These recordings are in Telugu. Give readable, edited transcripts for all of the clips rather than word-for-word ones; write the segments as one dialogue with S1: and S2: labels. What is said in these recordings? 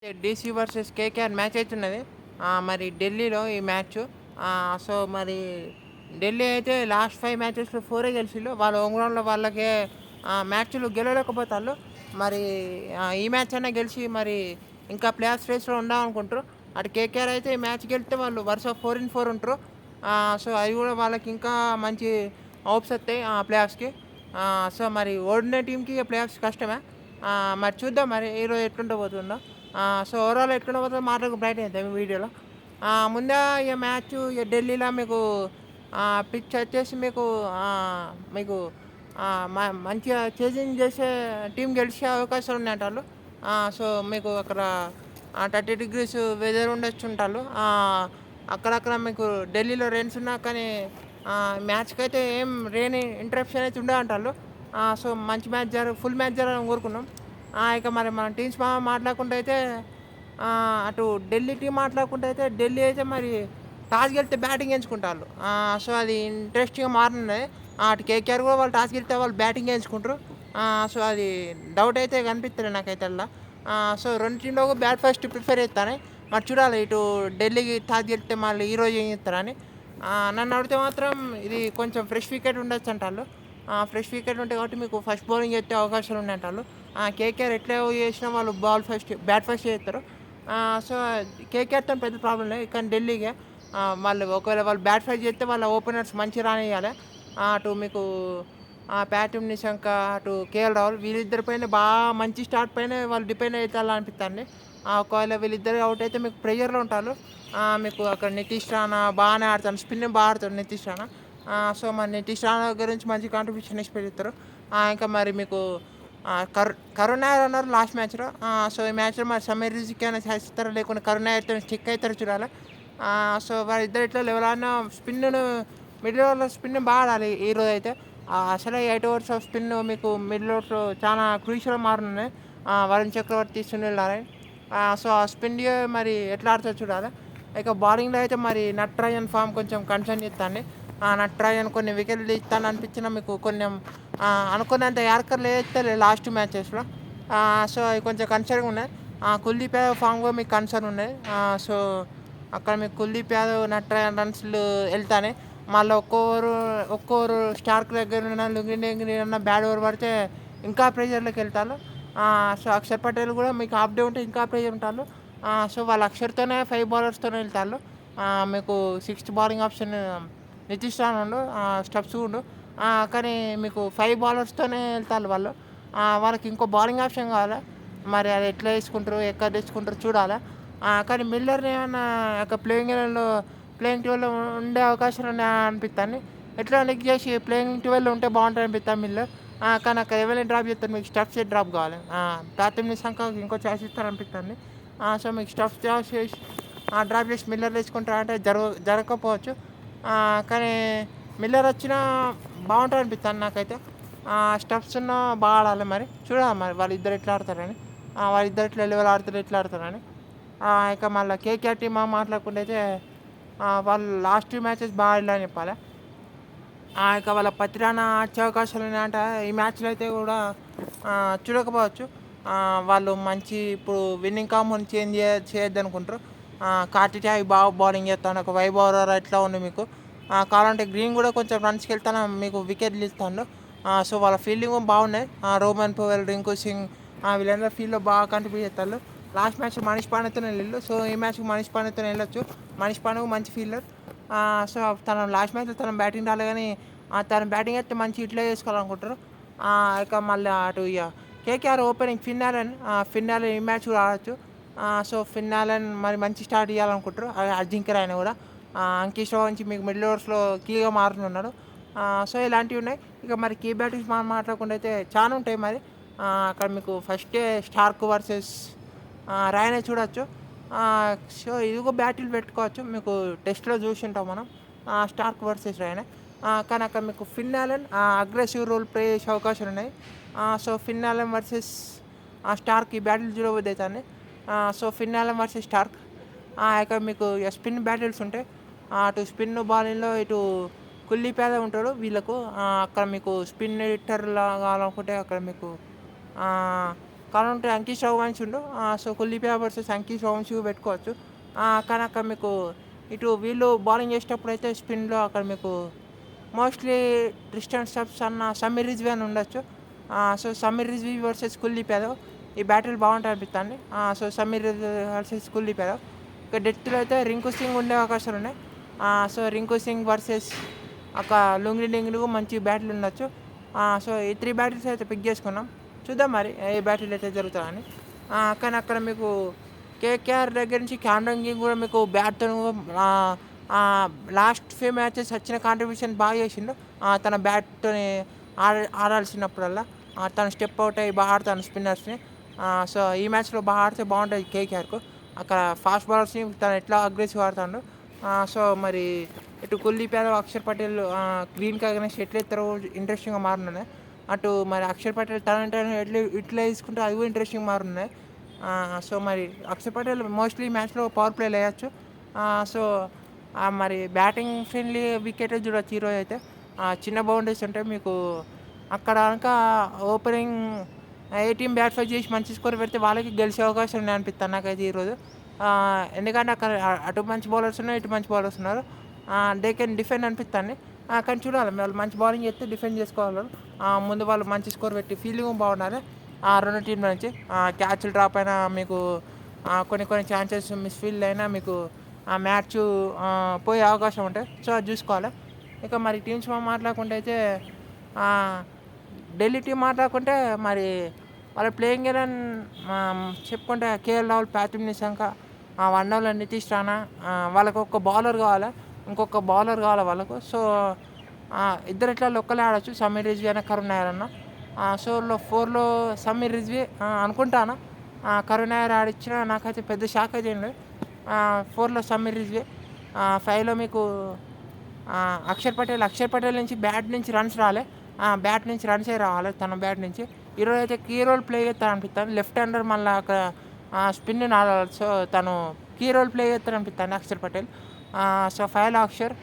S1: డీసీ వర్సెస్ కేకేఆర్ మ్యాచ్ అయితున్నది. మరి ఢిల్లీలో ఈ మ్యాచ్. సో, మరి ఢిల్లీ అయితే లాస్ట్ 5 మ్యాచెస్‌లో 4 గెలిచిళ్ళు. వాళ్ళ హోమ్ గ్రౌండ్‌లో వాళ్ళకే మ్యాచ్‌లు గెలవలేకపోతాళ్ళు. మరి ఈ మ్యాచ్ అన్నా గెలిచి మరి ఇంకా ప్లే ఆఫ్స్ రేస్‌లో ఉందామనుకుంటారు. అటు కేకేఆర్ అయితే ఈ మ్యాచ్ గెలిస్తే వాళ్ళు వరుస 4-4 ఉంటారు. సో, అది కూడా వాళ్ళకి ఇంకా మంచి హోప్స్ వస్తాయి ప్లే ఆఫ్స్‌కి. సో, మరి ఓడిన టీమ్‌కి ప్లే ఆఫ్స్ కష్టమే. మరి చూద్దాం మరి ఈరోజు ఎట్లుండబోతుందో. సో, ఓవరాల్ ఎట్లుండబోతుందో మాటలకు బ్రైట్ అయిద్దాం ఈ వీడియోలో. ముందుగా ఇక మ్యాచ్ ఢిల్లీలో మీకు పిచ్ వచ్చేసి మీకు మంచిగా చేజింగ్ చేసే టీం గెలిచే అవకాశాలు ఉన్నాయంటాళ్ళు. సో, మీకు అక్కడ 30 డిగ్రీస్ వెదర్ ఉండొచ్చుంటాళ్ళు. అక్కడక్కడ మీకు ఢిల్లీలో రెయిన్స్ ఉన్నా కానీ మ్యాచ్‌కి అయితే ఏం రెయిన్ ఇంటరప్షన్ అయితే ఉండదంటాళ్ళు. సో, మంచి మ్యాచ్ ఫుల్ మ్యాచ్ జరగాలని కోరుకున్నాం. ఇక మరి మన టీమ్స్ మాట్లాడుకుంటే అయితే అటు ఢిల్లీ టీం మాట్లాడుకుంటే అయితే ఢిల్లీ అయితే మరి టాస్ గెలిస్తే బ్యాటింగ్ ఎంచుకుంటారు. సో, అది ఇంట్రెస్టింగ్‌గా మారనున్నది. అటు కేకేఆర్ కూడా వాళ్ళు టాస్ గెలిస్తే వాళ్ళు బ్యాటింగ్ ఎంచుకుంటారు. సో, అది డౌట్ అయితే కనిపిస్తలేదు నాకైతే అల్లా. సో, 2 టీంలో బ్యాట్ ఫస్ట్ ప్రిఫర్ చేస్తాను. మరి చూడాలి ఇటు ఢిల్లీకి టాస్ గెలిస్తే మళ్ళీ ఈరోజు ఏం చేస్తారని. నన్ను అడిగితే మాత్రం ఇది కొంచెం ఫ్రెష్ వికెట్ ఉండొచ్చు అంటారు. ఫ్రెష్ వికెట్ ఉంటాయి కాబట్టి మీకు ఫస్ట్ బౌలింగ్ ఎత్తే అవకాశాలు ఉన్నాయంటారు. కేకేఆర్ ఎట్లా చేసినా వాళ్ళు బ్యాట్ ఫస్ట్ చేస్తారు. సో, కేకేఆర్‌తో పెద్ద ప్రాబ్లం లేదు. కానీ ఢిల్లీకే వాళ్ళు ఒకవేళ వాళ్ళు బ్యాట్ ఫస్ట్ చేస్తే వాళ్ళ ఓపెనర్స్ మంచిగా రానియ్యాలి. అటు మీకు ప్యాట్యూమ్ నిశంక, అటు కేఎల్ రాహుల్ వీళ్ళిద్దరి పైన బాగా మంచి స్టార్ట్ పైన వాళ్ళు డిపెండ్ అవుతారు అనిపిస్తుంది. ఒకవేళ వీళ్ళిద్దరు అవుట్ అయితే మీకు ప్రెషర్‌లో ఉంటారు. మీకు అక్కడ నితీష్ రాణా బాగానే ఆడతాడు. స్పిన్నింగ్ బాగా ఆడతాడు నితీష్ రాణా. సో, మరి నితీష్ రాణా గురించి మంచి కాంట్రిబ్యూషన్ ఇచ్చి పెడతారు. ఇంకా మరి మీకు కరుణ్ నాయర్ అన్నారు లాస్ట్ మ్యాచ్‌లో. సో, ఈ మ్యాచ్‌లో మరి సమీర్ రిజిక్ అయినా చేస్తారో లేకుంటే కరుణ్ నాయర్‌తో స్టిక్ అవుతారో చూడాలి. సో, వాళ్ళిద్దరు ఇట్లా లెవెల్ ఆడిన మిడిల్ ఓవర్‌లో స్పిన్ బాగా ఆడాలి ఈరోజైతే. అసలే 8 ఓవర్స్ ఆఫ్ స్పిన్ మీకు మిడిల్ ఓవర్స్‌లో చాలా క్రూషియల్‌గా మారనున్నాయి. వరుణ్ చక్రవర్తి, సునీల్ నారాయణ్. సో, ఆ స్పిన్ మరి ఎట్లా ఆడతారో చూడాలి. ఇక బౌలింగ్‌లో అయితే మరి నట్రాజన్ ఫామ్ కొంచెం కన్సర్న్ చేస్తుంది. నట్రాజన్ కొన్ని వికెట్లు తీస్తాను అనిపించినా మీకు కొంచెం అనుకున్నంత యార్కర్లు వేస్తలే లాస్ట్ మ్యాచెస్‌లో. సో, అవి కొంచెం కన్సర్న్‌గా ఉన్నాయి. కుల్దీప్ యాదవ్ ఫామ్ కూడా మీకు కన్సర్న్ ఉన్నాయి. సో, అక్కడ మీకు కుల్దీప్ యాదవ్, నట్రాజన్ రన్స్‌లు వెళ్తాయి. మళ్ళీ ఒక్క ఓవరు స్టార్క్ దగ్గర లుంగిన బ్యాడ్ ఓవర్ పడితే ఇంకా ప్రెషర్‌లోకి వెళ్తారు. సో, అక్షర్ పటేల్ కూడా మీకు హాఫ్ డే ఉంటే ఇంకా ప్రెషర్ ఉంటారు. సో, వాళ్ళు అక్షర్‌తోనే 5 బౌలర్స్‌తోనే వెళ్తారు. మీకు sixth bowling option Nitish Rana ఉండు, స్టబ్స్ ఉండు. కానీ మీకు 5 బౌలర్స్‌తోనే వెళ్తారు వాళ్ళు. వాళ్ళకి ఇంకో బౌలింగ్ ఆప్షన్ కావాలి. మరి అది ఎట్లా తీసుకుంటారు, ఎక్కడ తెచ్చుకుంటారో చూడాలి. కానీ మిల్లర్‌ని ఏమన్నా ఒక ప్లేయింగ్ 12లో ఉండే అవకాశాలు ఉన్నాయా అనిపిస్తుంది. ఎట్లా లిక్ చేసి ప్లేయింగ్ 12లో ఉంటే బాగుంటుంది అనిపిస్తుంది మిల్లర్. కానీ అక్కడ ఎవరిని డ్రాప్ చేస్తారు, మీకు స్టబ్సే డ్రాప్ కావాలి. ప్రాథమిక సంఖ్య ఇంకో ఛాయిస్ ఇస్తారనిపిస్తుంది. సో, మీకు స్టబ్స్ డ్రాప్ చేసి మిల్లర్ తెచ్చుకుంటారంటే జరగకపోవచ్చు. కానీ మిల్లర్ వచ్చినా బాగుంటుంది అనిపిస్తుంది నాకైతే. స్టబ్స్‌ను బాగా ఆడాలి మరి. చూడాలి మరి వాళ్ళిద్దరు ఎట్లా ఆడతారని. వాళ్ళిద్దరు ఎట్లా లెవెల్ ఆడతారు, ఎట్లా ఆడతారని. ఇక మళ్ళీ కేకేఆర్ టీమ్ మాట్లాడుకుంటే అయితే వాళ్ళు లాస్ట్ 2 మ్యాచెస్ బాగా ఆడారని చెప్పాలి. ఇక వాళ్ళ పతిరానా ఆడే అవకాశాలు ఉన్నాయంట. ఈ మ్యాచ్‌లో అయితే కూడా చూడకపోవచ్చు. వాళ్ళు మంచి ఇప్పుడు విన్నింగ్ కాంబోని చేంజ్ చేయొద్దనుకుంటారు. కార్తిక్ బాగా బౌలింగ్ చేస్తాడు. ఒక వైభవ్ ఎట్లా ఉంది మీకు. కావాలంటే గ్రీన్ కూడా కొంచెం రన్స్‌కి వెళ్తాను మీకు వికెట్లు ఇస్తాడు. సో, వాళ్ళ ఫీల్డింగ్ బాగున్నాయి. రోమన్ పవెల్, రింకు సింగ్ వీళ్ళందరూ ఫీల్డ్లో బాగా కంట్రిబ్యూట్ చేస్తారు. లాస్ట్ మ్యాచ్ మనీష్ పాండేతోనే వెళ్ళిళ్ళు. సో, ఈ మ్యాచ్‌కి మనీష్ పాండేతోనే వెళ్ళొచ్చు. మనీష్ పాండే మంచి ఫీల్డర్. సో, తను లాస్ట్ మ్యాచ్‌లో తను బ్యాటింగ్ రాలే కానీ తను బ్యాటింగ్ అయితే మంచి హిట్లే చేసుకోవాలనుకుంటారు. ఇక మళ్ళీ అటు ఇక కేకేఆర్ ఓపెనింగ్ ఫిన్ అలెన్ ఈ మ్యాచ్ కూడా ఆడొచ్చు. సో, ఫిన్ అలెన్ మరి మంచి స్టార్ట్ ఇవ్వాలనుకుంటారు. అజింక్య రాయన కూడా అంకిష్ రావు నుంచి మీకు మిడిల్ ఓవర్స్‌లో కీగా మారుతున్నాడు. సో, ఇలాంటివి ఉన్నాయి. ఇక మరి కీ బ్యాటింగ్స్ మాట్లాడకుండా అయితే చాలా ఉంటాయి మరి. అక్కడ మీకు ఫస్టే స్టార్క్ వర్సెస్ రాయనే చూడొచ్చు. సో, ఇదిగో బ్యాటిల్ పెట్టుకోవచ్చు. మీకు టెస్ట్‌లో చూసి ఉంటాం మనం స్టార్క్ వర్సెస్ రాయనే. కానీ అక్కడ మీకు Finn Allen aggressive role play చేసే అవకాశాలు ఉన్నాయి. So, Finn Allen versus Starc ఈ బ్యాటిల్ చూడబోద్ది అవుతుంది. So, Finn Allen versus Starc. ఇక మీకు స్పిన్ బ్యాటిల్స్ ఉంటాయి. అటు స్పిన్ బౌలింగ్‌లో ఇటు కుల్దీప్ యాదవ్ ఉంటాడు వీళ్ళకు. అక్కడ మీకు స్పిన్ ఎడిటర్ కావాలనుకుంటే అక్కడ మీకు కావాలంటే అంకిష్ రఘువంశీ ఉండు. సో కుల్దీప్ వర్సెస్ అంకిష్ రఘువంశీ పెట్టుకోవచ్చు. కానీ అక్కడ మీకు ఇటు వీళ్ళు బౌలింగ్ చేసేటప్పుడు అయితే స్పిన్లో అక్కడ మీకు మోస్ట్లీ ట్రిస్టన్ స్టబ్స్ అన్న సమీర్ రిజ్వీ అని ఉండొచ్చు. సో సమీర్ రిజ్వీ వర్సెస్ కుల్దీప్ యాదవ్ ఈ బ్యాటిల్ బాగుంటుంది అనిపిస్తుంది. So Sameer Rizvi versus Kuldeep Yadav. ఇక డెత్లో అయితే రింకు సింగ్ ఉండే అవకాశాలు ఉన్నాయి. సో రింకు సింగ్ వర్సెస్ ఒక లుంగ్లీ డింగ్లు మంచి బ్యాటిల్ ఉండొచ్చు. సో ఈ 3 బ్యాటిల్స్ అయితే పిక్ చేసుకున్నాం. చూద్దాం మరి ఏ బ్యాటిల్ అయితే జరుగుతుందని. కానీ అక్కడ మీకు కేకేఆర్ దగ్గర నుంచి క్యామరన్ గ్రీన్ కూడా మీకు బ్యాట్తో లాస్ట్ ఫ్యూ మ్యాచెస్ వచ్చిన కాంట్రిబ్యూషన్ బాగా చేసిండు. తన బ్యాట్తో ఆడాల్సినప్పుడల్లా తను స్టెప్ అవుట్ అయ్యి బాగా ఆడతాను స్పిన్నర్స్ని. సో ఈ మ్యాచ్లో బాగా ఆడితే బాగుంటుంది కేకేఆర్కు. అక్కడ ఫాస్ట్ బౌలర్స్ని తను ఎట్లా అగ్రెసివ్ ఆడుతాడు. సో మరి ఇటు కుల్దీప్ యాదవ్, అక్షర్ పటేల్ గ్రీన్కి అగెన్స్ట్ ఎట్లా ఎత్తారో ఇంట్రెస్టింగ్గా మారున్నాయి. అటు మరి అక్షర్ పటేల్ తన ఇట్లా తీసుకుంటే అవి కూడా ఇంట్రెస్టింగ్ మారున్నాయి. సో మరి అక్షర్ పటేల్ మోస్ట్లీ మ్యాచ్లో పవర్ ప్లేలు వేయచ్చు. సో మరి బ్యాటింగ్ ఫ్రెండ్లీ వికెట్ చూడవచ్చు ఈరోజు అయితే. చిన్న బౌండరీస్ ఉంటాయి మీకు అక్కడ కనుక ఓపెనింగ్ ఏ టీం బ్యాట్స్మెన్ చేసి మంచి స్కోర్ పెడితే వాళ్ళకి గెలిచే అవకాశం ఉన్నాయి అనిపిస్తుంది నాకైతే ఈరోజు. ఎందుకంటే అక్కడ అటు మంచి బౌలర్స్ ఉన్నారు, ఇటు మంచి బౌలర్స్ ఉన్నారు. దే కెన్ డిఫెండ్ అనిపిస్తుంది. కానీ చూడాలి వాళ్ళు మంచి బౌలింగ్ చేస్తే డిఫెండ్ చేసుకోవాలి. ముందు వాళ్ళు మంచి స్కోర్ పెట్టి ఫీల్డింగ్ బాగుండాలి రెండు టీంల నుంచి. క్యాచ్లు డ్రాప్ అయినా మీకు కొన్ని ఛాన్సెస్ మిస్ఫీల్డ్ అయినా మీకు ఆ మ్యాచ్ పోయే అవకాశం ఉంటాయి. సో అది చూసుకోవాలి. ఇక మరి టీమ్స్ మాట్లాడుకుంటే అయితే ఢిల్లీ టీం మాట్లాడుకుంటే మరి వాళ్ళ ప్లేయింగ్ ఎలెవన్ చెప్పుకుంటే కేఎల్ రాహుల్, పార్థివ్ నిశాంక, వన్ డౌన్లో నితీష్ రాణా, వాళ్ళకు ఒక బౌలర్ కావాలి, ఇంకొక బౌలర్ కావాలి వాళ్ళకు. సో ఇద్దరు ఇట్లా ఒక్కలే ఆడచ్చు, సమీర్ రిజ్వీ అయినా కరుణ్ నాయర్ అన్న. సో 4లో సమీర్ రిజ్వీ అనుకుంటాను. కరుణ్ నాయర్ ఆడిచ్చిన నాకైతే పెద్ద షాక్ అయితే ఏం లేదు. 4లో సమీర్ రిజ్వీ, 5లో మీకు అక్షర్ పటేల్ నుంచి బ్యాట్ నుంచి రన్స్ రాలే, బ్యాట్ నుంచి రన్సే రావాలి తన బ్యాట్ నుంచి. ఈరోజు అయితే కీ రోల్ ప్లే చేస్తాను అనిపిస్తాను. లెఫ్ట్ హ్యాండర్ మళ్ళీ అక్కడ స్పిన్ ఆడాలి. సో తను కీ రోల్ ప్లే చేస్తాను అనిపిస్తాను అక్షర్ పటేల్. సో 5లో అక్షర్,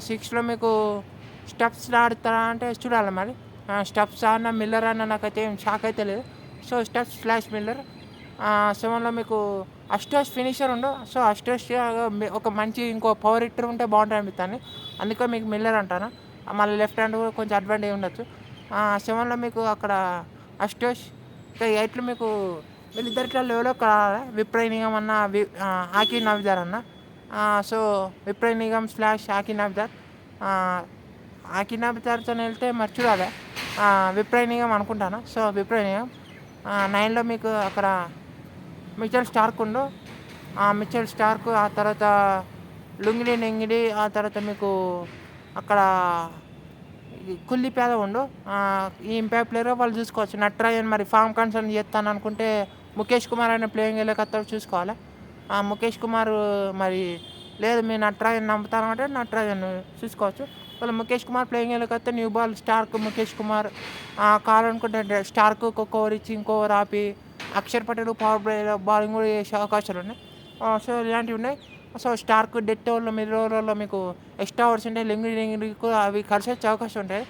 S1: 6లో మీకు స్టెప్స్ ఆడుతారా అంటే చూడాలి మరి. స్టెప్స్ ఆడినా మిల్లర్ అన్న నాకైతే ఏం షాక్ అయితే లేదు. So steps / Miller. 7లో మీకు అస్టోస్ ఫినిషర్ ఉండు. సో అస్టోస్ ఒక మంచి ఇంకో పవర్ హిట్టర్ ఉంటే బాగుంటుంది అనిపిస్తాను. అందుకే మీకు మిల్లర్ అంటాను. మళ్ళీ లెఫ్ట్ హ్యాండ్ కూడా కొంచెం అడ్వాంటేజ్ ఉండొచ్చు. 7లో మీకు అక్కడ అస్టోస్. ఇక 8లో మీకు వీళ్ళిద్దరిట్లో లెవెల్లో విప్రయ్ నిగమ్ అన్న, ఆకి నవ్దార్ అన్న. సో విప్రయ్ నిగమ్ / ఆకి నవ్దార్. ఆకి నవ్దార్తో వెళ్తే మరి చూడాలి. విప్రయ్ నిగమ్ అనుకుంటాను. సో విప్రయ్ నిగమ్. 9లో మీకు అక్కడ మిచెల్ స్టార్క్ ఉండు. మిచెల్ స్టార్క్, ఆ తర్వాత లుంగిడి నెంగిడి, ఆ తర్వాత మీకు అక్కడ కుల్దీప్ యాదవ్ ఉండు. ఈ ఇంపాక్ట్ ప్లేయర్ వాళ్ళు చూసుకోవచ్చు. నట్రాజన్ మరి ఫామ్ కన్సర్న్ చేస్తాను అనుకుంటే ముఖేష్ కుమార్ అయినా ప్లేయింగ్ వెళ్ళకత్తాడు చూసుకోవాలి. ముఖేష్ కుమార్ మరి లేదు మీ నట్రాజన్ నమ్ముతాను అంటే నట్రాజన్ చూసుకోవచ్చు. వాళ్ళు ముఖేష్ కుమార్ ప్లేయింగ్ వెళ్ళకత్తే new ball Starc Mukesh Kumar కావాలనుకుంటే స్టార్క్ ఒక్కొక్క ఓవర్ ఇచ్చి ఇంకో ఓవర్ ఆపి Axar Patel power play bowling కూడా చేసే అవకాశాలు ఉన్నాయి. సో ఇలాంటివి ఉన్నాయి. సో స్టార్క్ డెత్ ఓవర్లో మిడిల్ ఓవర్లో మీకు ఎక్స్ట్రా ఓవర్స్ ఉంటాయి, లింగ్ అవి కలిసి వచ్చే అవకాశం ఉంటాయి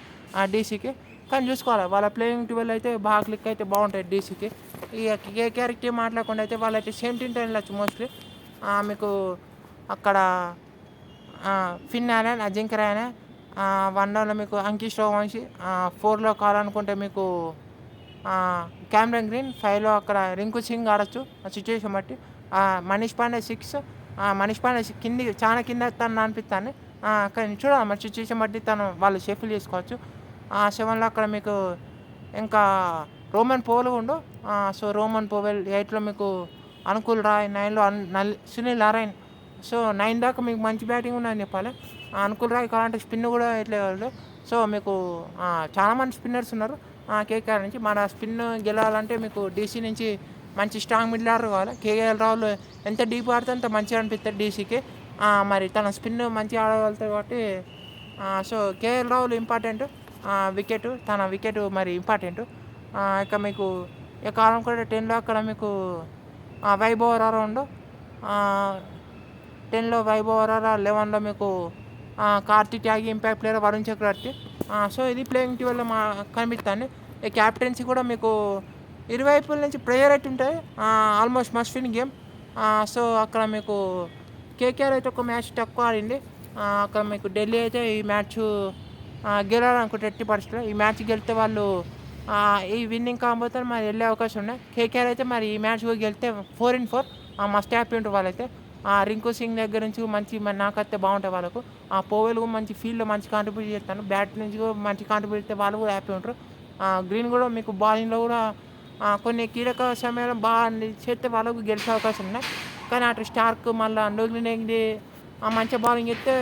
S1: డీసీకి. కానీ చూసుకోవాలి వాళ్ళ ప్లేయింగ్ 12 అయితే బాగా క్లిక్ అయితే బాగుంటాయి డీసీకి. ఇక కేకేఆర్ టీం మాట్లాడకుండా అయితే వాళ్ళైతే సేమ్ టీంతో వెళ్ళచ్చు మోస్ట్లీ. మీకు అక్కడ ఫిన్ అలెన్, అజింక్య రహానే, 1 డౌన్లో మీకు అంకిష్ రఘువంశీ, 4లో కావాలనుకుంటే మీకు క్యామరన్ గ్రీన్, 5లో అక్కడ రింకు సింగ్ ఆడచ్చు సిచ్యువేషన్ బట్టి. మనీష్ పాండే 6. మనీష్ పాండే చాలా కింద తను అనిపిస్తాను. కానీ చూడాలి మరి సిచ్యువేషన్ బట్టి వాళ్ళు షెఫిల్ చేసుకోవచ్చు. 7లో అక్కడ మీకు ఇంకా రోమన్ పోవెల్ ఉండు. So Rovman Powell. 8లో మీకు అనుకుల్ రాయ్, 9లో సునీల్ నారాయణ్. సో 9 దాకా మీకు మంచి బ్యాటింగ్ ఉందని చెప్పాలి. అనుకుల్ రాయ్ కావాలంటే స్పిన్ కూడా ఇట్లే వాళ్ళు. సో మీకు చాలామంది స్పిన్నర్స్ ఉన్నారు కేకేఆర్ నుంచి. మన స్పిన్ గెలవాలంటే మీకు డీసీ నుంచి మంచి స్ట్రాంగ్ మిడిల్ ఆర్డర్ కావాలి. కేఎల్ రాహుల్ ఎంత డీప్ ఆడితే అంత మంచిగా అనిపిస్తుంది డీసీకి. మరి తన స్పిన్ మంచిగా ఆడగలుగుతాడు కాబట్టి సో కేఎల్ రాహుల్ ఇంపార్టెంట్. తన వికెట్ మరి ఇంపార్టెంట్. ఇక మీకు ఇక కాలం కూడా 10లో అక్కడ మీకు వైభవ్ అరోరా ఉండు. 10లో వైభవ్ అరోరా, 11లో మీకు కార్తిక్ త్యాగి ఇంపాక్ట్ ప్లేయర్ వరుణ్ చక్రవర్తి. సో ఇది ప్లేయింగ్ 12లో కనిపిస్తుంది. ఈ క్యాప్టెన్సీ కూడా మీకు ఇరువైపుల నుంచి ప్రేయర్ అయితే ఉంటాయి. Almost must win game. So అక్కడ మీకు కేకేఆర్ అయితే ఒక మ్యాచ్ తక్కువ ఆడింది. అక్కడ మీకు ఢిల్లీ అయితే ఈ మ్యాచ్ గెలవాలనుకుంటే ఎట్టి పరిస్థితుల్లో ఈ మ్యాచ్ గెలితే వాళ్ళు ఈ విన్నింగ్ కాంబోతో మరి వెళ్ళే అవకాశం ఉన్నాయి. కేకేఆర్ అయితే మరి ఈ మ్యాచ్ గెలితే 4-4 మస్ట్ హ్యాపీ ఉంటారు వాళ్ళైతే. రింకు సింగ్ దగ్గర నుంచి మంచి మరి నాకైతే బాగుంటాయి వాళ్ళకు. పోవెల్ కూడా మంచి ఫీల్డ్లో మంచి కాంట్రిబ్యూట్ చేస్తాను. బ్యాట్ నుంచి కూడా మంచి కాంట్రిబ్యూట్ చేస్తే వాళ్ళు కూడా హ్యాపీ ఉంటారు. గ్రీన్ కూడా మీకు బౌలింగ్లో కూడా కొన్ని కీలక సమయంలో బాగా చేస్తే వాళ్ళకు గెలిచే అవకాశం ఉన్నాయి. కానీ అటు స్టార్క్ మళ్ళీ నోగ్లినేది మంచిగా బౌలింగ్ చేస్తే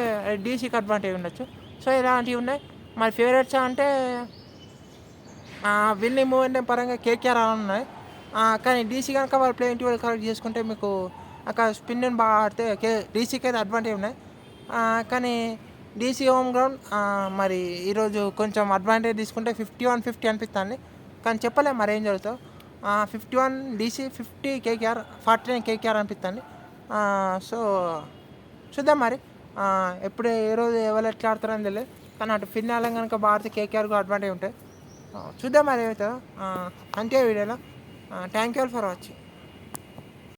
S1: డీసీకి అడ్వాంటేజ్ ఉండొచ్చు. సో ఇలాంటివి ఉన్నాయి. మరి ఫేవరెట్స్ అంటే విన్నింగ్ మూమెంట్ పరంగా కేకేఆర్ ఉన్నాయి. కానీ డీసీ కనుక వాళ్ళు ప్లేయింగ్ టువెల్ కరెక్ట్ చేసుకుంటే మీకు అక్కడ స్పిన్ బాగా ఆడితే డీసీకి అయితే అడ్వాంటేజ్ ఉన్నాయి. కానీ డీసీ హోమ్ గ్రౌండ్ మరి ఈరోజు కొంచెం అడ్వాంటేజ్ తీసుకుంటే 51-50 అనిపిస్తుంది. కానీ చెప్పలేము మరి ఏం జరుగుతుందో. 51 డీసీ, 50 కేకేఆర్, 49 కేకేఆర్ అనిపిస్తుంది. సో చూద్దాం మరి ఎప్పుడు ఏ రోజు ఎవరు ఎట్లా ఆడతారని తెలియదు. కానీ అటు ఫిన్నాలం కనుక భారత కేకేఆర్కు అడ్వాంటేజ్ ఉంటాయి. చూద్దాం మరి ఏమవుతుందో. అంతే వీడియోలో. Thank you all for watching.